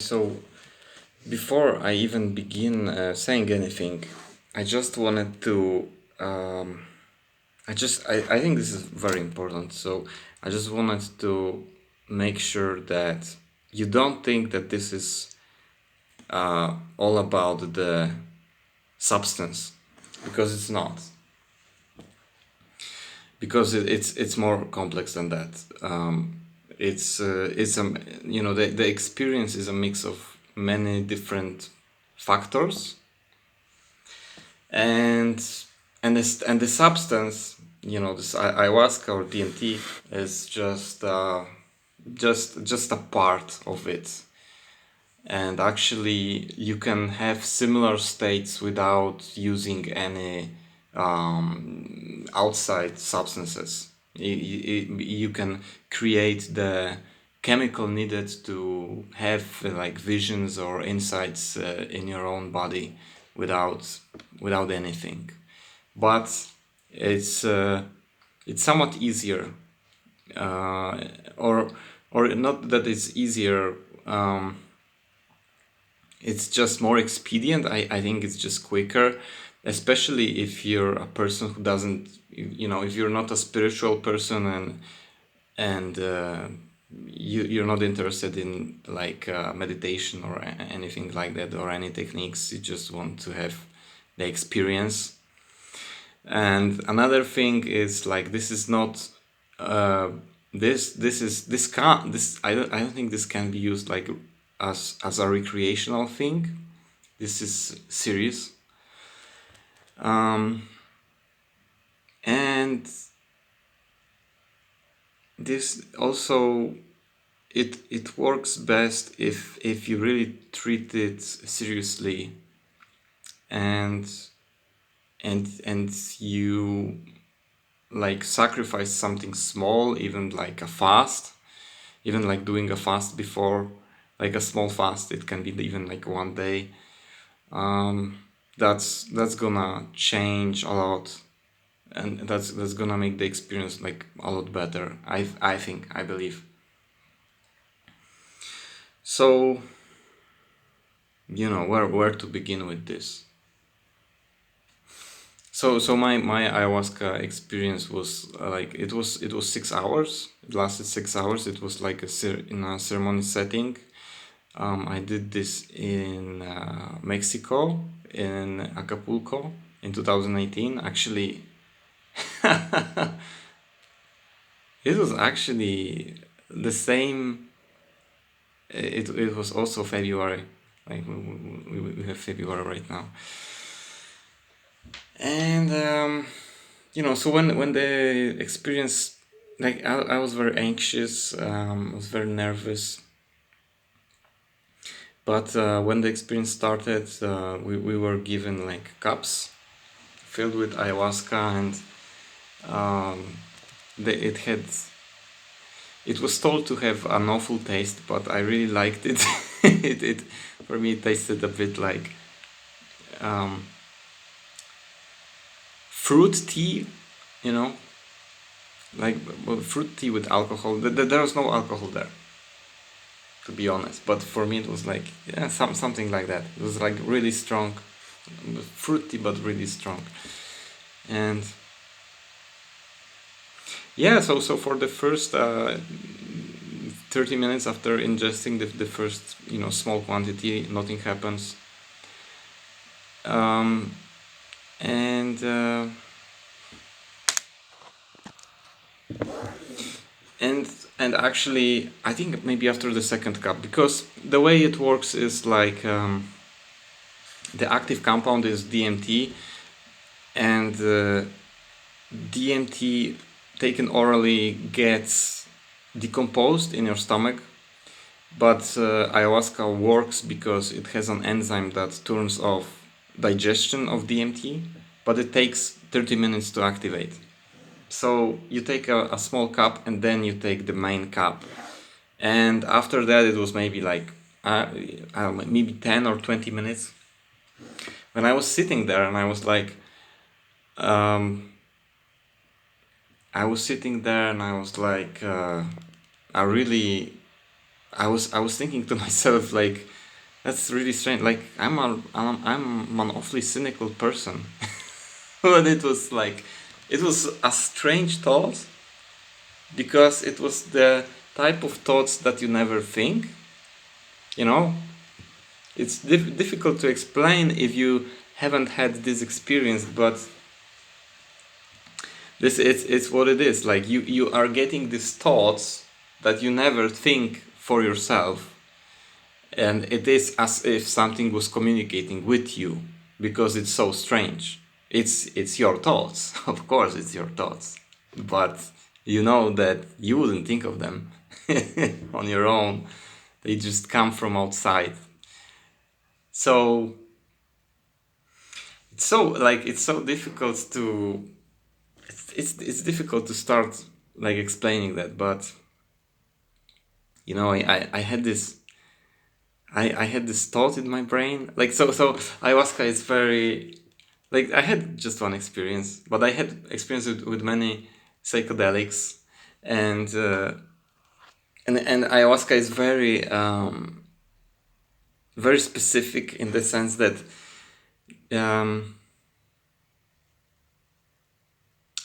So, before I even begin saying anything, I just wanted to. I think this is very important. So, I just wanted to make sure that you don't think that this is all about the substance, because it's not. Because it's more complex than that. It's the experience is a mix of many different factors, and and the substance, this ayahuasca or DMT is just a part of it. And actually, you can have similar states without using any outside substances. You can create the chemical needed to have like visions or insights in your own body without anything. But it's it's somewhat easier, uh, or not that it's easier. It's just more expedient. I think it's just quicker, especially if you're a person who doesn't, if you're not a spiritual person, and you're not interested in like meditation or anything like that, or any techniques. You just want to have the experience. And another thing is like, this is not this can't this I don't think this can be used like as a recreational thing. This is serious. And this also, it works best if you really treat it seriously, and you like sacrifice something small, even like a fast, even like doing a fast before, like a small fast. It can be even like one day. That's gonna change a lot, and that's gonna make the experience like a lot better. I think, I believe. So, where to begin with this. So my ayahuasca experience was like, it was 6 hours. It lasted 6 hours. It was like in a ceremony setting. I did this in Mexico, in Acapulco, in 2018. Actually, it was actually the same. It was also February. Like we have February right now. And so when the experience, like I was very anxious. I was very nervous. But when the experience started, we were given like cups filled with ayahuasca, and it had, it was told to have an awful taste, but I really liked it. It for me, it tasted a bit like fruit tea, you know, like, well, fruit tea with alcohol. There was no alcohol there, to be honest. But for me, it was like, yeah, something like that. It was like really strong, fruity but really strong. And yeah, so for the first 30 minutes after ingesting the first, small quantity, nothing happens. And and and actually, I think maybe after the second cup, because the way it works is like, the active compound is DMT, and DMT taken orally gets decomposed in your stomach, but ayahuasca works because it has an enzyme that turns off digestion of DMT, but it takes 30 minutes to activate. So you take a small cup, and then you take the main cup, and after that it was maybe like, I don't know, maybe 10 or 20 minutes, when I was sitting there, and I was like, I was sitting there, and I was like, I really I was thinking to myself, like, that's really strange. Like, I'm an awfully cynical person. But it was like, it was a strange thought, because it was the type of thoughts that you never think. You know, it's difficult to explain if you haven't had this experience, but this it's what it is. Like, you are getting these thoughts that you never think for yourself, and it is as if something was communicating with you, because it's so strange. It's your thoughts. Of course it's your thoughts, but you know that you wouldn't think of them on your own. They just come from outside. So it's so difficult to, it's difficult to start like explaining that. But I had this, I had this thought in my brain, like, so ayahuasca is very, like, I had just one experience, but I had experience with many psychedelics. And uh, and and ayahuasca is very specific in the sense that, um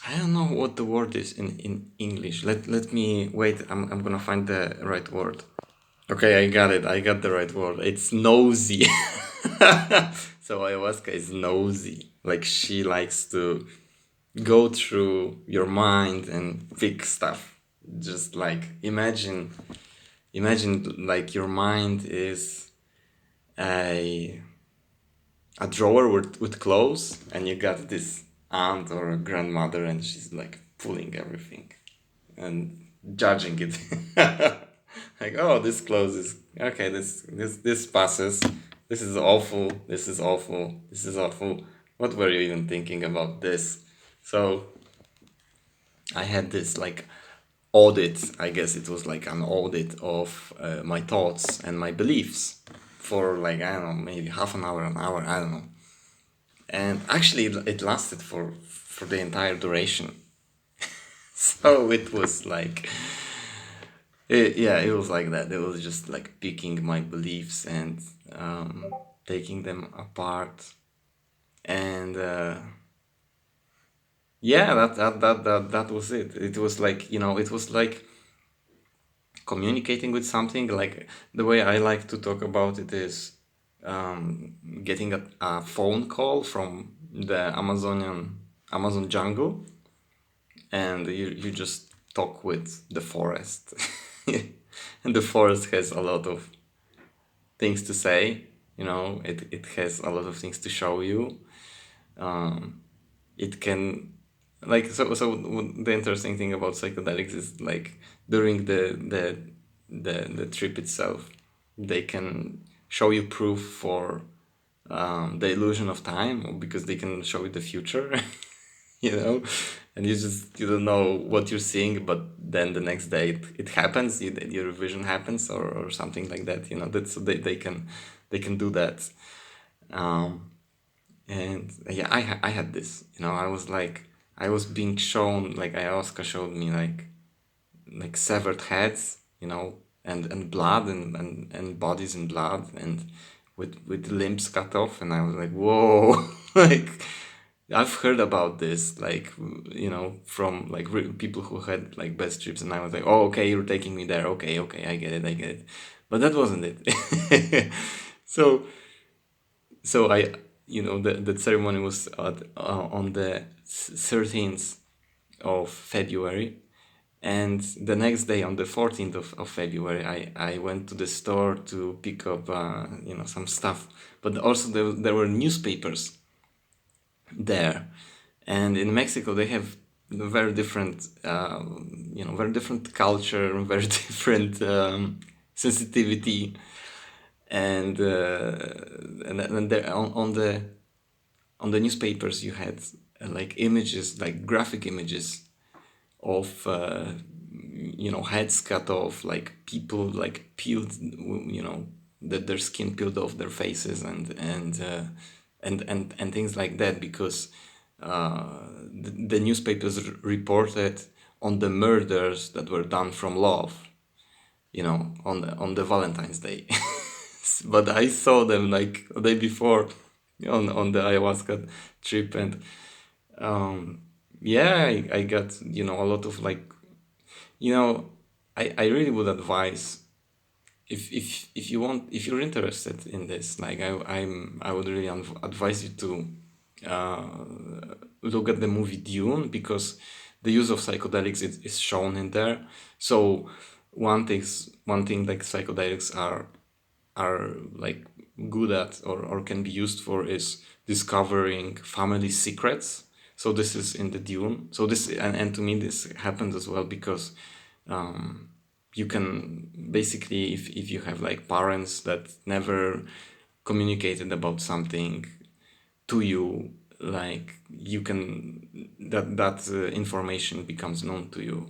I don't know what the word is in English. Let me wait. I'm gonna find the right word. Okay, I got it. I got the right word. It's nosy. So ayahuasca is nosy. Like, she likes to go through your mind and pick stuff. Just like, imagine like your mind is a a drawer with clothes, and you got this aunt or a grandmother, and she's like pulling everything and judging it. Like, oh, this clothes is okay, this passes, this is awful, this is awful, this is awful, what were you even thinking about this? So I had this like audit, I guess it was like an audit of my thoughts and my beliefs for, like, I don't know, maybe half an hour, I don't know. And actually it lasted for the entire duration. So it was like, yeah, it was like that. It was just like picking my beliefs and taking them apart. And yeah, that was it. It was like, it was like communicating with something. Like, the way I like to talk about it is getting a phone call from the Amazon jungle, and you just talk with the forest. And the forest has a lot of things to say. It has a lot of things to show you. It can, like, the interesting thing about psychedelics is, like, during the trip itself, they can show you proof for the illusion of time, because they can show you the future. you know and you don't know what you're seeing, but then the next day it happens, your vision happens, or something like that. That's, they can do that. And yeah, I had this. I was being shown, like, ayahuasca showed me, like severed heads, and blood, and bodies in blood, and with limbs cut off, and I was like, whoa. Like, I've heard about this, like, from like people who had like bad trips, and I was like, oh, okay, you're taking me there. Okay, okay, I get it. But that wasn't it. so I, the ceremony was on the 13th of February, and the next day, on the 14th of February, I went to the store to pick up some stuff, but also there were newspapers there. And in Mexico they have very different very different culture, very different sensitivity. And there, on the newspapers, you had like images, like graphic images of heads cut off, like people like peeled, that their skin peeled off their faces, and things like that, because the newspapers reported on the murders that were done from love. on the Valentine's Day. But I saw them like the day before on the ayahuasca trip, and yeah, I got a lot of like you know I really would advise, if you want, if you're interested in this, like I would really advise you to uh, look at the movie Dune, because the use of psychedelics is shown in there. So one thing like psychedelics are like good at, or can be used for, is discovering family secrets. So this is in the Dune. So this, and to me this happens as well, because you can basically, if you have like parents that never communicated about something to you, like you can, that information becomes known to you.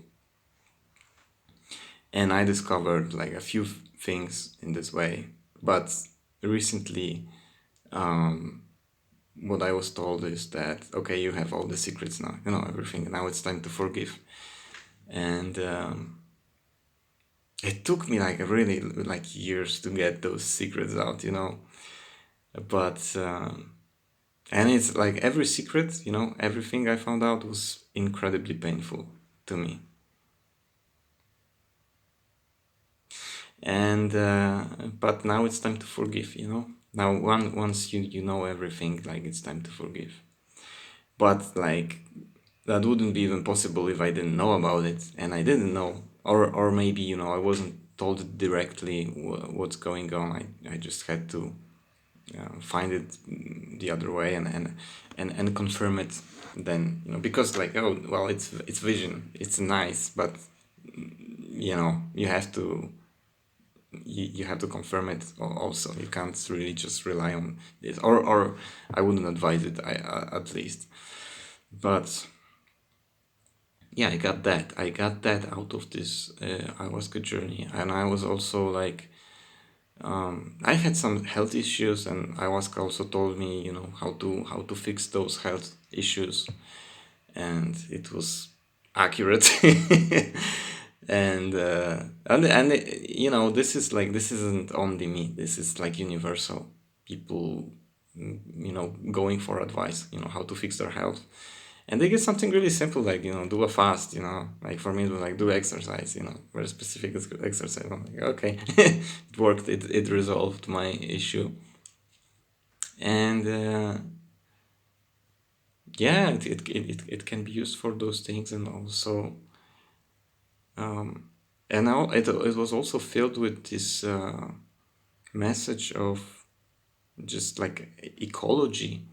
And I discovered like a few things in this way. But recently, what I was told is that, okay, you have all the secrets now, everything. Now it's time to forgive. And it took me like really like years to get those secrets out. But and it's like every secret, everything I found out was incredibly painful to me. And but now it's time to forgive. Now once you know everything, like it's time to forgive. But like that wouldn't be even possible if I didn't know about it, and I didn't know, or maybe I wasn't told directly what's going on. I just had to find it the other way, and confirm it then, because like, oh well, it's vision, it's nice, but you have to you have to confirm it also. You can't really just rely on this, or I wouldn't advise it, at least. But yeah, I got that out of this ayahuasca journey. And I was also like, I had some health issues, and ayahuasca also told me, how to fix those health issues, and it was accurate. And this isn't only me. This is like universal. People, going for advice, how to fix their health. And they get something really simple, like, do a fast, like for me it was like, do exercise, very specific exercise. I'm like, okay. It worked. It resolved my issue. And yeah, it can be used for those things. And also, and now it was also filled with this message of just like ecology,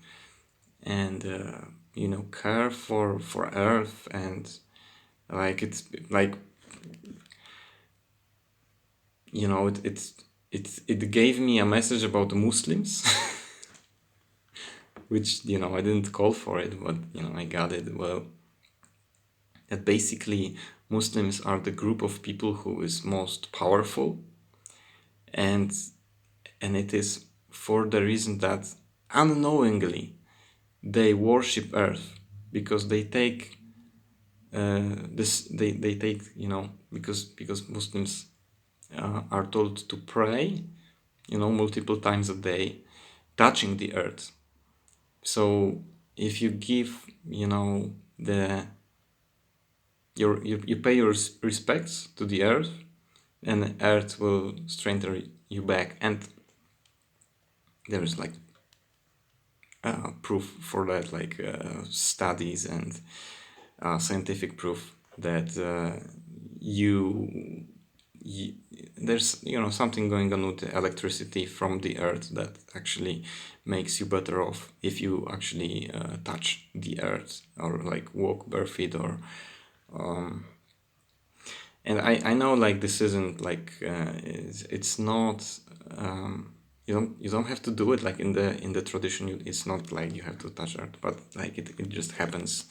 and care for earth. And like it's like, it gave me a message about the Muslims. Which I didn't call for it, but I got it. Well, that basically Muslims are the group of people who is most powerful, and it is for the reason that unknowingly they worship earth, because they take this they take, because Muslims are told to pray, multiple times a day, touching the earth. So if you give, the you pay your respects to the earth, and the earth will strengthen you back. And there's like proof for that, like studies and scientific proof that you, you there's something going on with the electricity from the earth that actually makes you better off if you actually touch the earth, or like walk barefoot, or and I know like this isn't like it's not you don't have to do it like in the tradition. It's not like you have to touch earth, but like it just happens.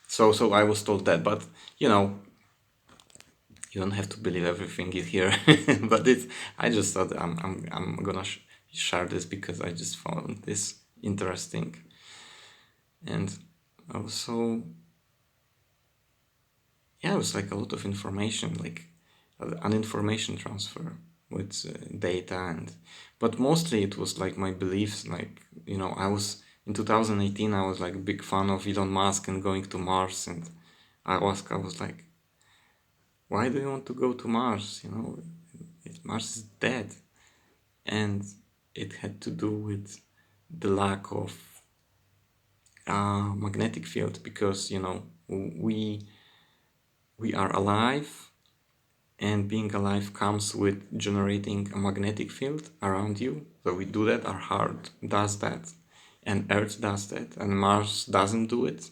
So I was told that, but you don't have to believe everything you hear. But I just thought I'm gonna share this because I just found this interesting. And also, yeah, it was like a lot of information. Like an information transfer with data, and but mostly it was like my beliefs. Like, you know, I was in 2018, I was like a big fan of Elon Musk and going to Mars, and ayahuasca was like, why do you want to go to Mars? You know, Mars is dead. And it had to do with the lack of magnetic field, because, you know, we are alive, and being alive comes with generating a magnetic field around you. So we do that, our heart does that, and Earth does that, and Mars doesn't do it.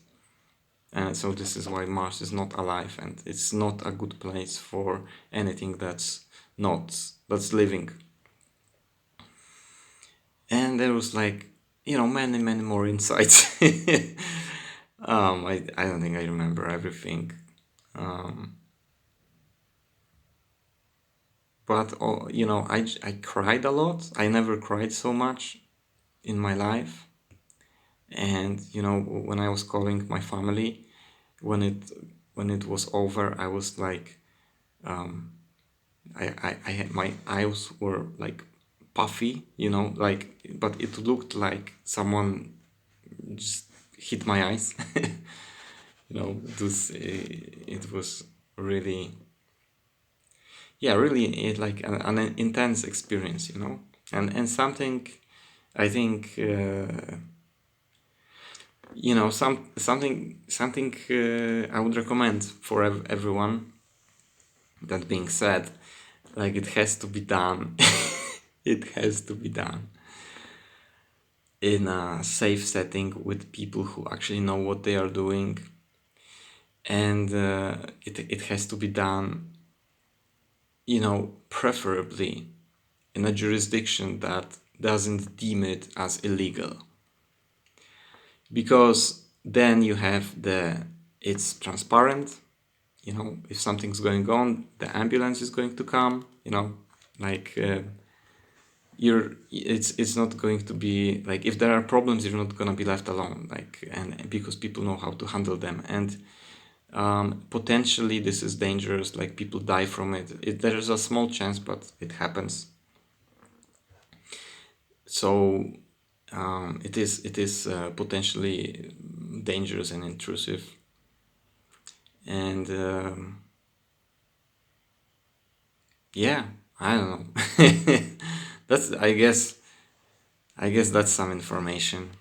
And so this is why Mars is not alive, and it's not a good place for anything that's living. And there was like, you know, many more insights. I don't think I remember everything. Um, but you know, I cried a lot. I never cried so much in my life. And you know, when I was calling my family, when it when it was over, I was like, I had, my eyes were like puffy, you know, like, but it looked like someone just hit my eyes. You know, it was really, yeah, really, like an intense experience, you know. And something, I think, you know, something I would recommend for everyone. That being said, like, it has to be done. It has to be done in a safe setting with people who actually know what they are doing, and it has to be done, you know, preferably in a jurisdiction that doesn't deem it as illegal, because then you have it's transparent. You know, if something's going on, the ambulance is going to come, you know, like, it's not going to be like, if there are problems, you're not going to be left alone, like, and because people know how to handle them. And potentially this is dangerous, like people die from it. There's a small chance, but it happens. So it is potentially dangerous and intrusive. And yeah, I don't know. That's, I guess that's some information.